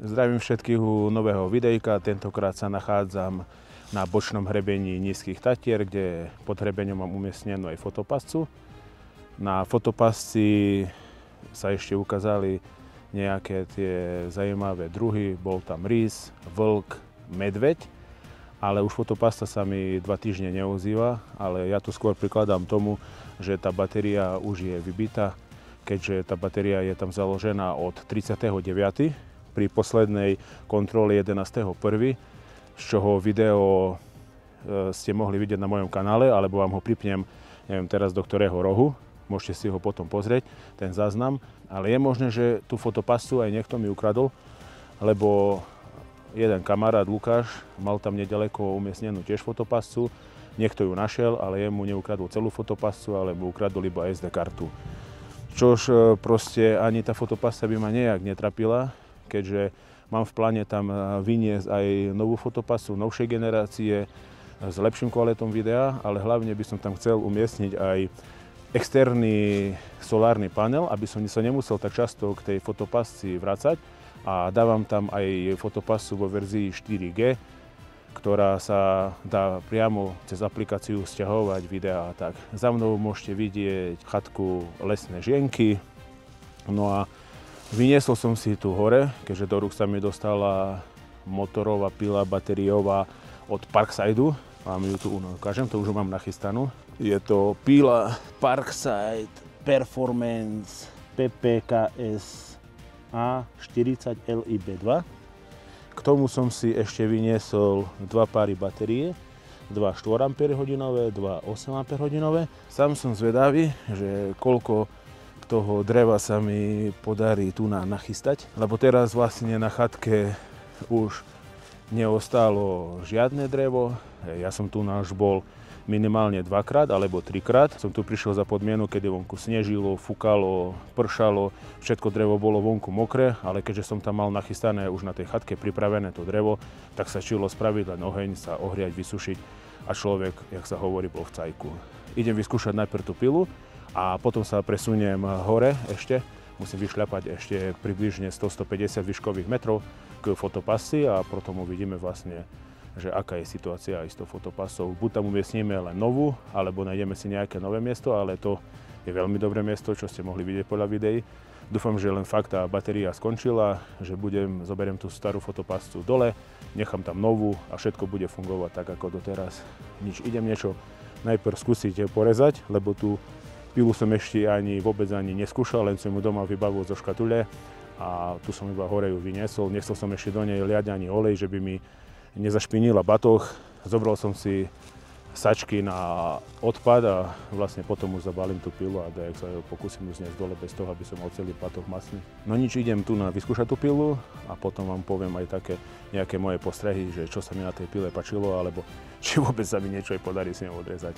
Zdravím všetkých u nového videjka. Tentokrát sa nachádzam na bočnom hrebení Nízkych Tatier, kde pod hrebeňom mám umiestnenú aj fotopascu. Na fotopasci sa ešte ukázali nejaké tie zaujímavé druhy. Bol tam rys, vlk, medveď, ale už fotopasca sa mi 2 týždne neozýva, ale ja to skôr prikladám tomu, že tá batéria už je vybitá, keďže tá batéria je tam založená od 39. pri poslednej kontrole 11.1., z čoho video ste mohli vidieť na mojom kanále, alebo vám ho pripnem, neviem teraz do ktorého rohu, môžete si ho potom pozrieť, ten záznam. Ale je možné, že tú fotopascu aj niekto mi ukradol, lebo jeden kamarát Lukáš mal tam nedaleko umiestnenú tiež fotopascu, niekto ju našiel, ale jemu neukradol celú fotopascu, ale mu ukradol iba SD kartu. Čož proste ani tá fotopasca by ma nejak netrapila, keďže mám v pláne tam vyniesť aj novú fotopascu novšej generácie s lepším kvalitom videa, ale hlavne by som tam chcel umiestniť aj externý solárny panel, aby som sa nemusel tak často k tej fotopasci vracať, a dávam tam aj fotopascu vo verzii 4G, ktorá sa dá priamo cez aplikáciu sťahovať videá a tak. Za mnou môžete vidieť chatku Lesné žienky. No a vyniesol som si tu hore, keďže do rúk sa mi dostala motorová pila batériová od Parkside. Mám ju tu, ukážem, to už mám nachystanú. Je to pila Parkside Performance PPKS A40 LIB2. K tomu som si ešte vyniesol 2 páry batérie, 2 4 Ah, 2 8 Ah. Sám som zvedavý, že koľko toho dreva sa mi podarí tu nachystať, lebo teraz vlastne na chatke už neostalo žiadne drevo. Ja som tu už bol minimálne 2-krát alebo 3-krát. Som tu prišiel za podmienok, kedy vonku snežilo, fúkalo, pršalo, všetko drevo bolo vonku mokré, ale keďže som tam mal nachystané už na tej chatke pripravené to drevo, tak sa čilo spraviť len oheň, sa ohriať, vysušiť a človek, jak sa hovorí, bol v cajku. Idem vyskúšať najprv tú pilu a potom sa presuniem hore ešte. Musím vyšľapať ešte približne 100-150 výškových metrov k fotopasci a potom uvidíme vlastne, že aká je situácia aj s tou fotopasou. Buď tam umiestnime len novú, alebo nájdeme si nejaké nové miesto, ale to je veľmi dobré miesto, čo ste mohli vidieť podľa videí. Dúfam, že len fakt tá batéria skončila, že zoberiem tú starú fotopascu dole, nechám tam novú a všetko bude fungovať tak, ako doteraz. Idem niečo najprv skúsiť porezať, lebo tú pilu som ešte vôbec ani neskúšal, len som ju doma vybavil zo škatule a tu som iba hore ju vyniesol. Nechcel som ešte do nej liať ani olej, že by mi nezašpinila batoh. Zobral som si sačky na odpad a vlastne potom už zabalím tú pilu a dajak sa ju pokúsim zniesť dole bez toho, aby som mal celý batoh masný. No nič, idem tu vyskúšať tú pilu a potom vám poviem aj také nejaké moje postrehy, že čo sa mi na tej pile páčilo, alebo či vôbec sa mi niečo aj podarí s ňou odrezať.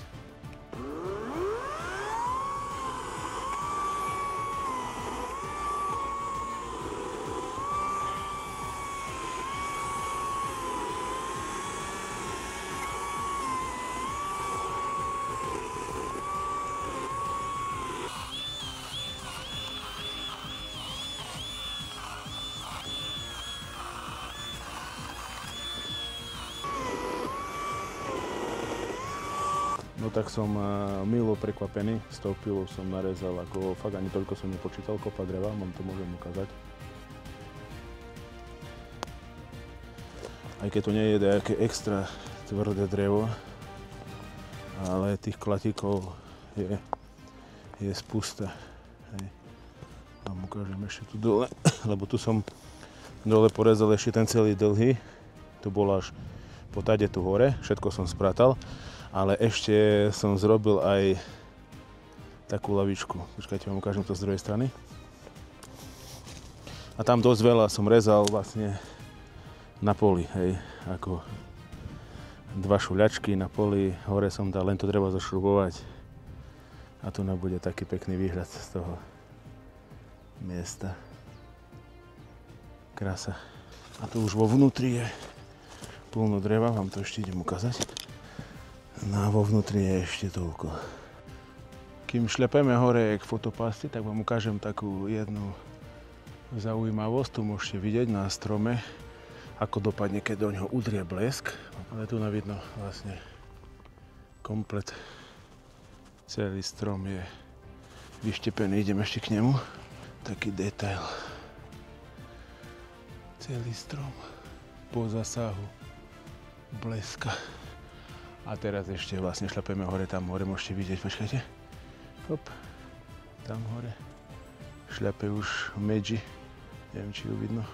No tak som milo prekvapený, s tou pilou som narezal, ako fakt ani toľko som nepočítal, kopa dreva, vám to môžem ukázať. Aj keď to nie je nejaké extra tvrdé drevo, ale tých klatíkov je spusta. Hej. Vám ukážem ešte tu dole, lebo tu som dole porezal ešte ten celý dlhý, to bol až po tade tu hore, všetko som spratal. Ale ešte som zrobil aj takú lavičku. Počkajte, vám ukážem to z druhej strany. A tam dosť veľa som rezal vlastne na poli, hej, ako 2 šuľačky na poli. Hore som dal len to drevo zošrubovať. A tu bude taký pekný výhľad z toho miesta. Krása. A tu už vo vnútri je plno dreva, vám to ešte idem ukázať. No a vo vnútri je ešte toľko. Kým šlepeme hore k fotopasci, tak vám ukážem takú jednu Zaujímavosť, tu môžete vidieť na strome, ako dopadne, keď do ňoho udrie blesk. Ale tu vidno vlastne komplet. Celý strom je vyštepený, idem ešte k nemu. Taký detail. Celý strom po zasahu bleska. A teraz ešte vlastne šľapeme hore, tam hore môžete vidieť, počkajte. Hop, tam hore. Šľape už medži, neviem, či ju vidno.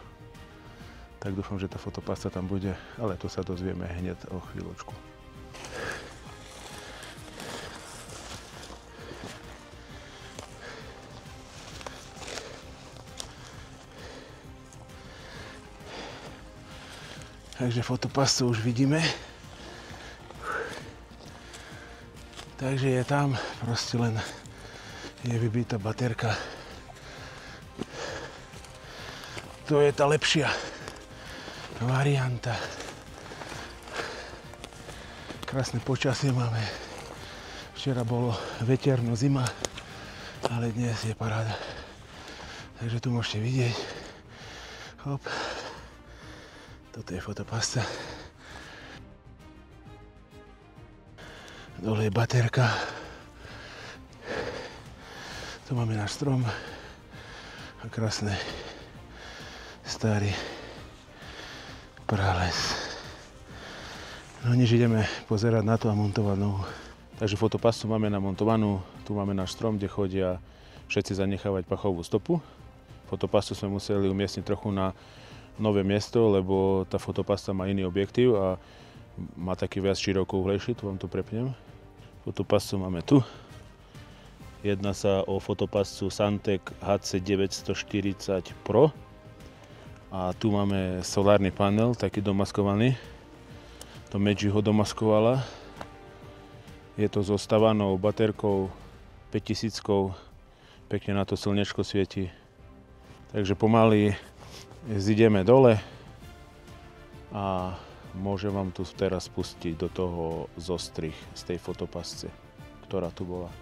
Tak dúfam, že tá fotopasta tam bude, ale to sa dozvieme hneď o chvíľočku. Takže fotopastu už vidíme. Takže je tam, proste len je vybitá baterka. To je tá lepšia varianta. Krásne počasie máme. Včera bolo veterno, zima, ale dnes je paráda. Takže tu môžete vidieť. Hop. Toto je fotopasta. Dole je baterka. Tu máme náš strom a krásny starý prales. No než ideme pozerať na to a montovať novú. Takže fotopastu máme namontovanú, tu máme náš strom, kde chodia všetci zanechávať pachovú stopu. Fotopastu sme museli umiestniť trochu na nové miesto, lebo tá fotopasta má iný objektív a má taký viac širokouhlejší, tu vám to prepnem. Fotopastu máme tu. Jedná sa o fotopastu Santec HC940 Pro. A tu máme solárny panel, taký domaskovaný. To Medži ho domaskovala. Je to zostavanou baterkou 5000. Pekne na to slnečko svieti. Takže pomaly zideme dole a môžem vám tu teraz pustiť do toho zostrih z tej fotopasce, ktorá tu bola.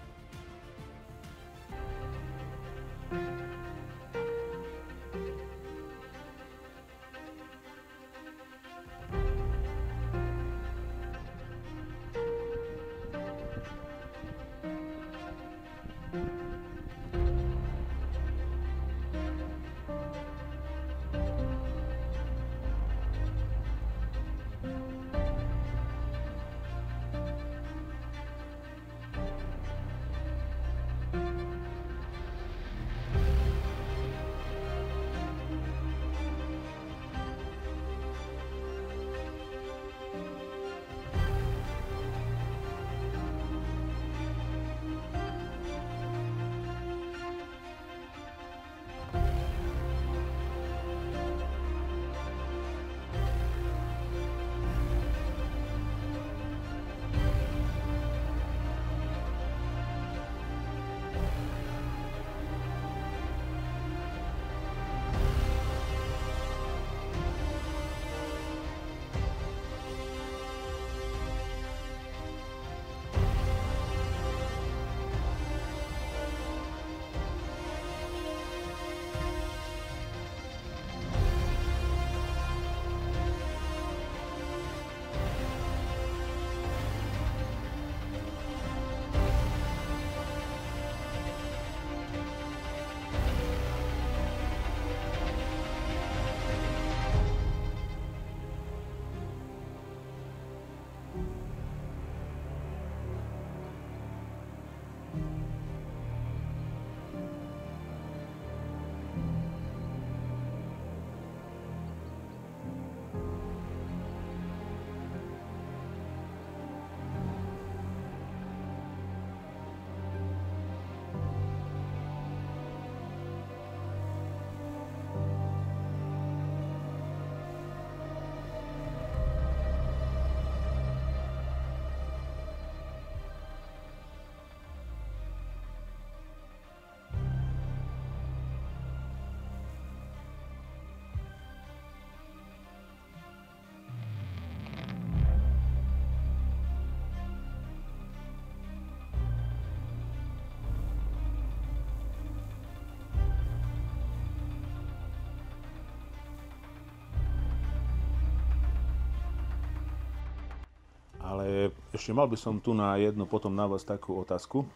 Ale ešte mal by som tu na jednu potom na vás takú otázku.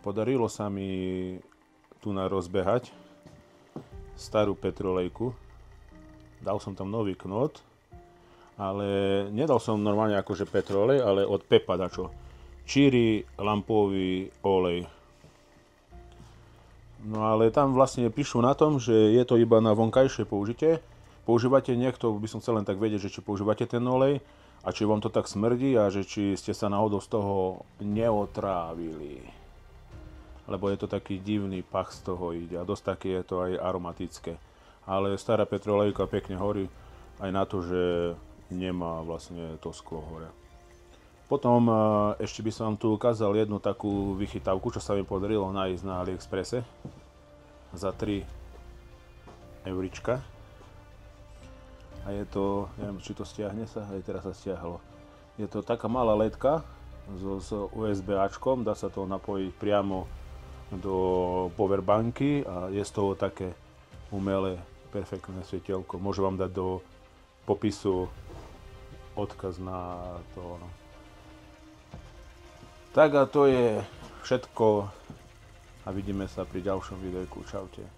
Podarilo sa mi tu na rozbehať starú petrolejku. Dal som tam nový knot, ale nedal som normálne akože petrolej, ale od Pepa dačo. Číri lampový olej. No ale tam vlastne píšu na tom, že je to iba na vonkajšie použitie. Používate niekto, by som chcel len tak vedieť, že či používate ten olej a či vám to tak smrdí a že či ste sa náhodou z toho neotrávili. Lebo je to taký divný pach z toho ide a dosť také je to aj aromatické. Ale stará petrolejka pekne horí aj na to, že nemá vlastne to sklo hore. Potom ešte by som vám tu ukázal jednu takú vychytávku, čo sa mi podarilo nájsť na AliExpresse za 3 eurička. A je to, neviem, či to stiahne sa, aj teraz sa stiahlo. Je to taká malá ledka s USB-áčkom, dá sa to napojiť priamo do powerbanky a je z toho také umelé, perfektné svetielko. Môžem vám dať do popisu odkaz na to. Tak a to je všetko a vidíme sa pri ďalšom videjku. Čaute.